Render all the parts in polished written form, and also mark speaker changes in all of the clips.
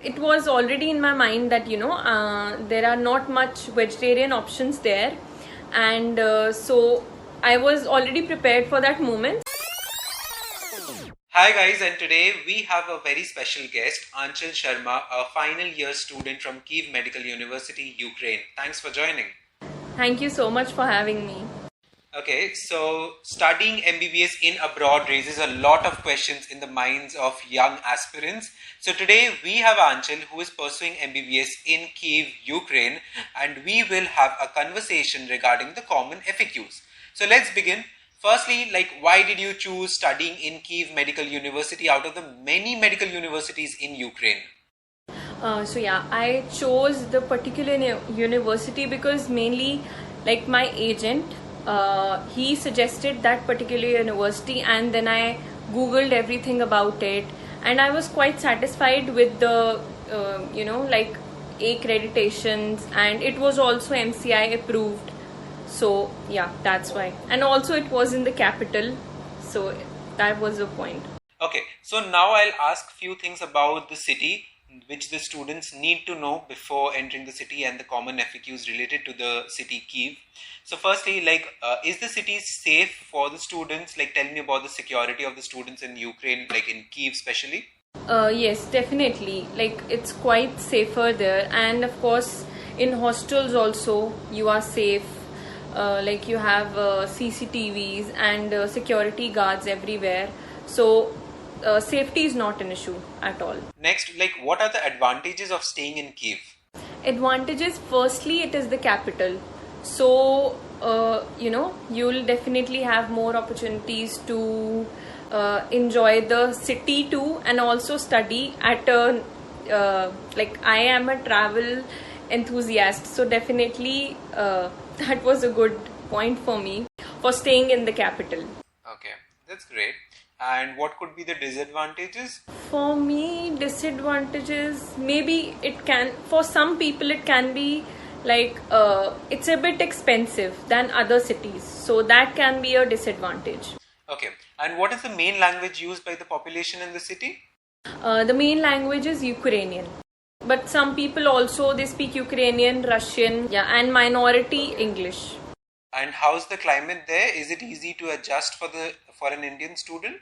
Speaker 1: It was already in my mind that there are not much vegetarian options there, and so I was already prepared for that moment.
Speaker 2: Hi guys, and today we have a very special guest, Anchal Sharma, a final year student from Kyiv Medical University, Ukraine. Thanks for joining.
Speaker 1: Thank you so much for having me.
Speaker 2: Okay, so studying MBBS in abroad raises a lot of questions in the minds of young aspirants. So today we have Anchal who is pursuing MBBS in Kyiv, Ukraine, and we will have a conversation regarding the common FAQs. So let's begin. Firstly, why did you choose studying in Kyiv Medical University out of the many medical universities in Ukraine?
Speaker 1: I chose the particular university because mainly, my agent, he suggested that particular university, and then I googled everything about it, and I was quite satisfied with the accreditations, and it was also MCI approved. So yeah, that's why. And also it was in the capital, so that was the point.
Speaker 2: Okay, so now I'll ask few things about the city which the students need to know before entering the city and the common FAQs related to the city Kyiv. So firstly, is the city safe for the students? Tell me about the security of the students in Ukraine, in Kyiv especially.
Speaker 1: Yes, definitely. It's quite safer there, and of course in hostels also you are safe. You have CCTVs and security guards everywhere, so safety is not an issue at all.
Speaker 2: Next, what are the advantages of staying in Kyiv?
Speaker 1: Advantages, firstly, it is the capital, so you'll definitely have more opportunities to enjoy the city too, and also study at a I am a travel enthusiast, so definitely that was a good point for me for staying in the capital.
Speaker 2: Okay, that's great. And what could be the disadvantages?
Speaker 1: For me, disadvantages, maybe it can, for some people it can be it's a bit expensive than other cities, so that can be a disadvantage.
Speaker 2: Okay, and what is the main language used by the population in the city?
Speaker 1: The main language is Ukrainian, but some people also, they speak Ukrainian, Russian, yeah, and minority English.
Speaker 2: And how's the climate there? Is it easy to adjust for an Indian student?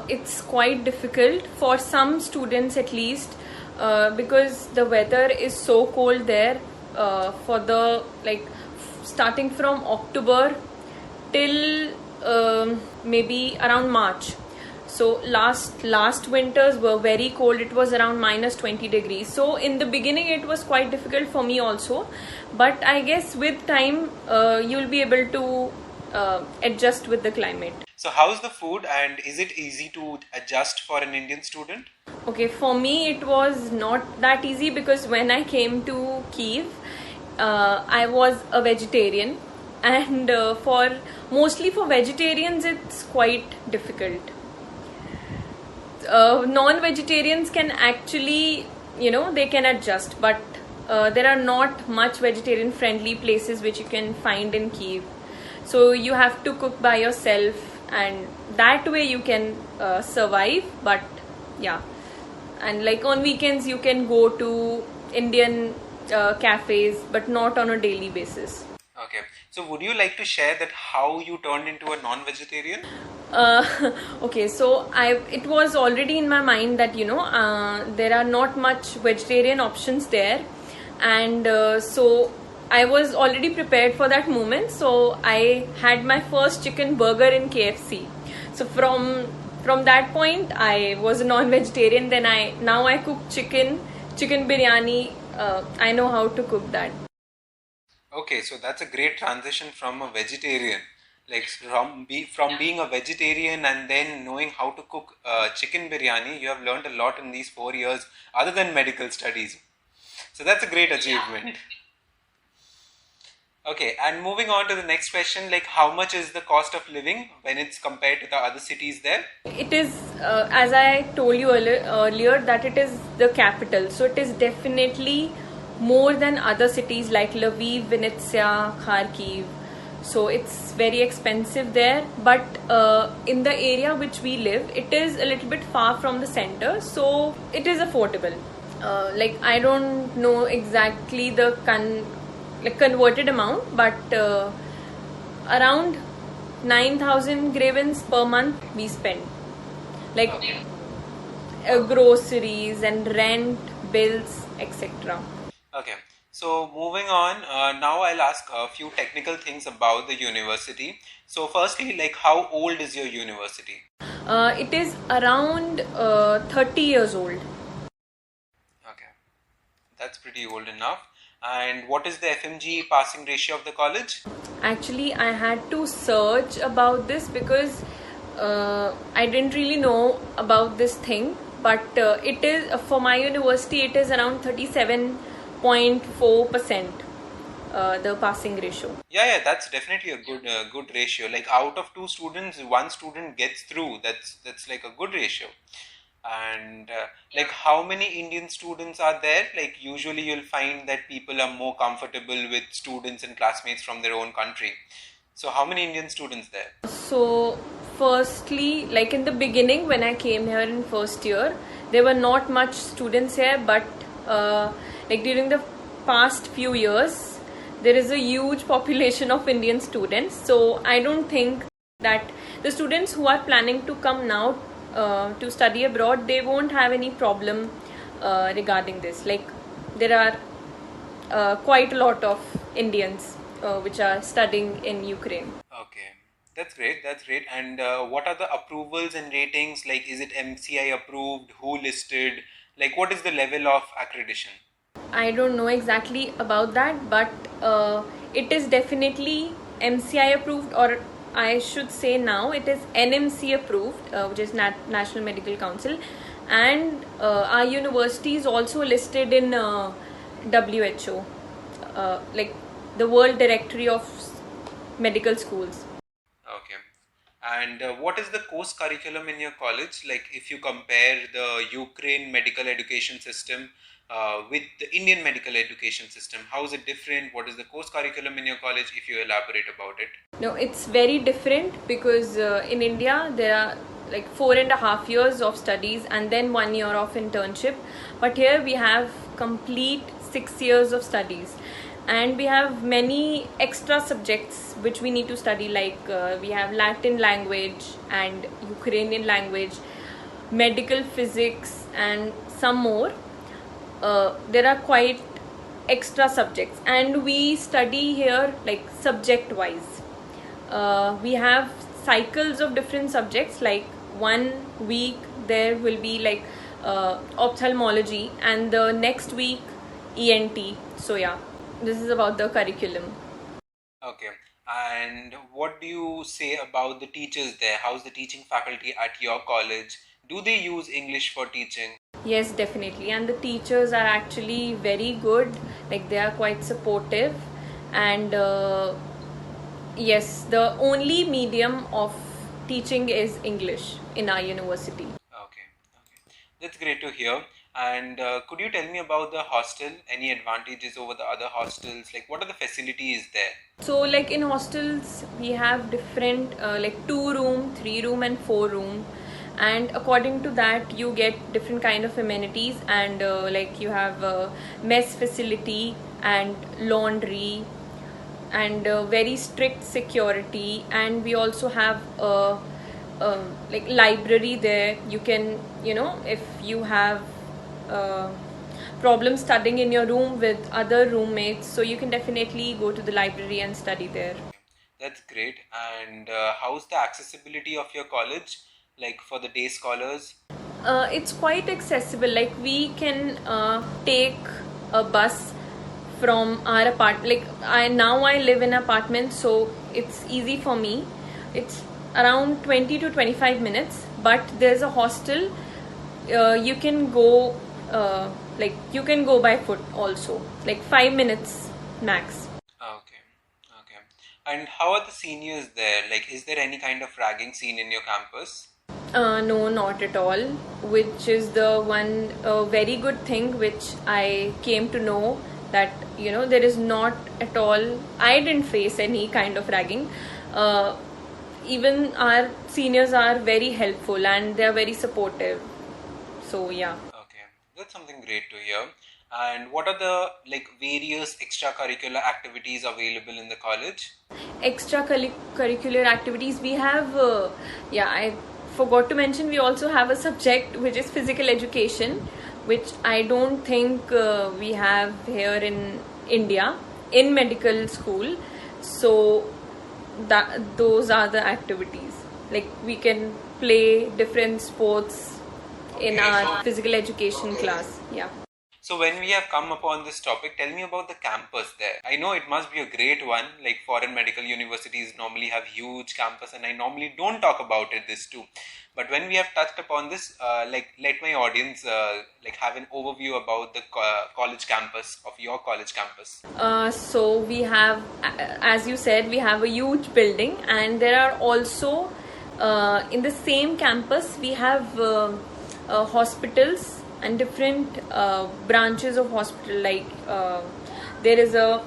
Speaker 1: It's quite difficult for some students at least, because the weather is so cold there, for the starting from October till maybe around March. So last winters were very cold. It was around -20 degrees. So in the beginning it was quite difficult for me also, but I guess with time you'll be able to adjust with the climate.
Speaker 2: So how's the food, and is it easy to adjust for an Indian student?
Speaker 1: Okay, for me it was not that easy because when I came to Kyiv, I was a vegetarian, and mostly for vegetarians it's quite difficult. Non-vegetarians can actually, they can adjust, but there are not much vegetarian friendly places which you can find in Kyiv. So you have to cook by yourself, and that way you can survive. But yeah, and on weekends you can go to Indian cafes, but not on a daily basis.
Speaker 2: Okay, so would you like to share that how you turned into a non-vegetarian?
Speaker 1: Okay, so it was already in my mind that there are not much vegetarian options there, and so I was already prepared for that moment. So I had my first chicken burger in KFC. So from that point I was a non-vegetarian. Then now I cook chicken biryani. I know how to cook that.
Speaker 2: Okay, so that's a great transition from a vegetarian. From being a vegetarian and then knowing how to cook chicken biryani, you have learned a lot in these 4 years other than medical studies. So that's a great achievement. Okay, and moving on to the next question, how much is the cost of living when it's compared to the other cities there?
Speaker 1: It is, as I told you earlier, that it is the capital. So it is definitely more than other cities like Lviv, Vinnytsia, Kharkiv. So it's very expensive there, but in the area which we live, it is a little bit far from the center, so it is affordable. Like I don't know exactly the converted amount, but around 9,000 grivens per month we spend, like
Speaker 2: Okay.
Speaker 1: groceries and rent, bills, etc.
Speaker 2: Okay. So moving on, now I'll ask a few technical things about the university. So firstly, like how old is your university?
Speaker 1: It is around 30 years old.
Speaker 2: Okay, that's pretty old enough. And what is the FMG passing ratio of the college?
Speaker 1: Actually, I had to search about this because I didn't really know about this thing. But it is for my university. It is around 37.4%, the passing ratio.
Speaker 2: Yeah, that's definitely a good ratio. Like out of two students, one student gets through. That's like a good ratio. And like how many Indian students are there? Like usually you'll find that people are more comfortable with students and classmates from their own country. So how many Indian students there?
Speaker 1: So, firstly, like in the beginning when I came here in first year, there were not much students here, but like during the past few years, there is a huge population of Indian students. So, I don't think that the students who are planning to come now to study abroad, they won't have any problem regarding this. Like, there are quite a lot of Indians which are studying in Ukraine.
Speaker 2: Okay, that's great. That's great. And what are the approvals and ratings? Like, is it MCI approved? Who listed? Like, what is the level of accreditation?
Speaker 1: I don't know exactly about that, but it is definitely MCI approved, or I should say now it is NMC approved, which is National Medical Council, and our university is also listed in WHO, like the World Directory of Medical Schools.
Speaker 2: Okay. And what is the course curriculum in your college? Like, if you compare the Ukraine medical education system with the Indian medical education system, how is it different? What is the course curriculum in your college? If you elaborate about it.
Speaker 1: No, it's very different because in India there are like 4.5 years of studies and then 1 year of internship. But here we have complete 6 years of studies, and we have many extra subjects which we need to study. Like we have Latin language and Ukrainian language, medical physics, and some more. There are quite extra subjects, and we study here like subject wise. We have cycles of different subjects. Like 1 week there will be like ophthalmology, and the next week ENT. So yeah, this is about the curriculum.
Speaker 2: Okay. And what do you say about the teachers there? How's the teaching faculty at your college? Do they use English for teaching?
Speaker 1: Yes, definitely. And the teachers are actually very good. Like they are quite supportive. And yes, the only medium of teaching is English in our university.
Speaker 2: Okay. That's great to hear. And could you tell me about the hostel? Any advantages over the other hostels? Like, what are the facilities there?
Speaker 1: So, like in hostels, we have different like 2 room, 3 room, and 4 room, and according to that, you get different kind of amenities. And like you have mess facility and laundry and very strict security. And we also have like library there. You can, if you have uh, problem studying in your room with other roommates, so you can definitely go to the library and study there.
Speaker 2: That's great. And how's the accessibility of your college? Like for the day scholars?
Speaker 1: It's quite accessible. Like we can take a bus from our apartment. Like I live in an apartment, so it's easy for me. It's around 20 to 25 minutes. But there's a hostel. You can go you can go by foot also. Like 5 minutes max.
Speaker 2: Okay. Okay. And how are the seniors there? Like, is there any kind of ragging scene in your campus?
Speaker 1: No, not at all. Which is the one very good thing which I came to know, that there is not at all. I didn't face any kind of ragging. Even our seniors are very helpful and they are very supportive. So yeah.
Speaker 2: Okay. That's something great to hear. And what are the various extracurricular activities available in the college?
Speaker 1: Extracurricular activities we have, I forgot to mention, we also have a subject which is physical education, which I don't think we have here in India in medical school. So that those are the activities, like we can play different sports in our physical education class. Yeah.
Speaker 2: So when we have come upon this topic, tell me about the campus there. I know it must be a great one. Like foreign medical universities normally have huge campus, and I normally don't talk about it this too. But when we have touched upon this, let my audience have an overview about the college campus of your college campus.
Speaker 1: So we have, as you said, we have a huge building, and there are also in the same campus we have hospitals and different branches of hospital. Like there is a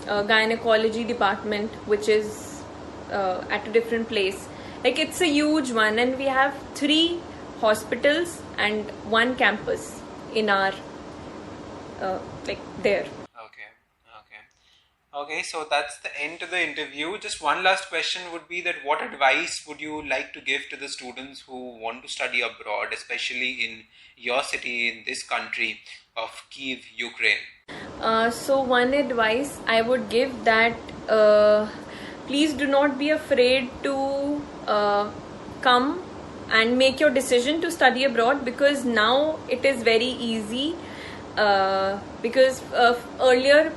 Speaker 1: gynecology department which is at a different place. Like it's a huge one, and we have 3 hospitals and 1 campus in our there.
Speaker 2: Okay, so that's the end to the interview. Just one last question would be that what advice would you like to give to the students who want to study abroad, especially in your city, in this country of Kiev, Ukraine?
Speaker 1: So one advice I would give that please do not be afraid to come and make your decision to study abroad, because now it is very easy, because earlier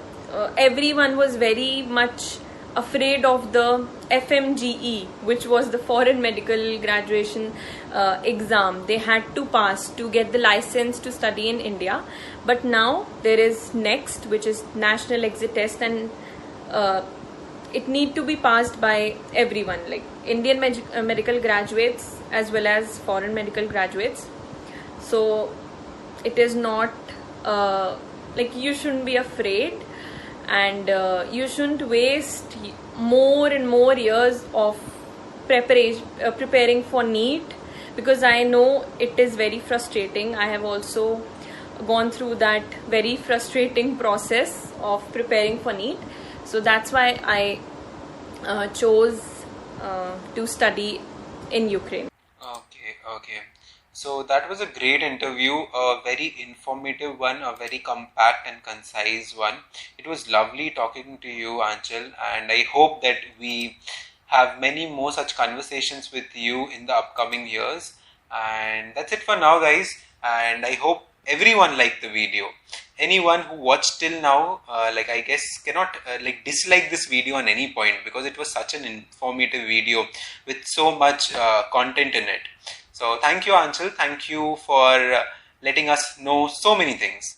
Speaker 1: everyone was very much afraid of the FMGE, which was the foreign medical graduation exam they had to pass to get the license to study in India. But now there is NEXT, which is National Exit Test, and it need to be passed by everyone, like Indian medical graduates as well as foreign medical graduates. So it is not you shouldn't be afraid, and you shouldn't waste more and more years of preparing for NEET, because I know it is very frustrating. I have also gone through that very frustrating process of preparing for NEET. So that's why I chose to study in Ukraine.
Speaker 2: Okay. So that was a great interview, a very informative one, a very compact and concise one. It was lovely talking to you, Aanchal, and I hope that we have many more such conversations with you in the upcoming years. And that's it for now, guys. And I hope everyone liked the video. Anyone who watched till now, I guess cannot dislike this video on any point, because it was such an informative video with so much content in it. So thank you, Aanchal. Thank you for letting us know so many things.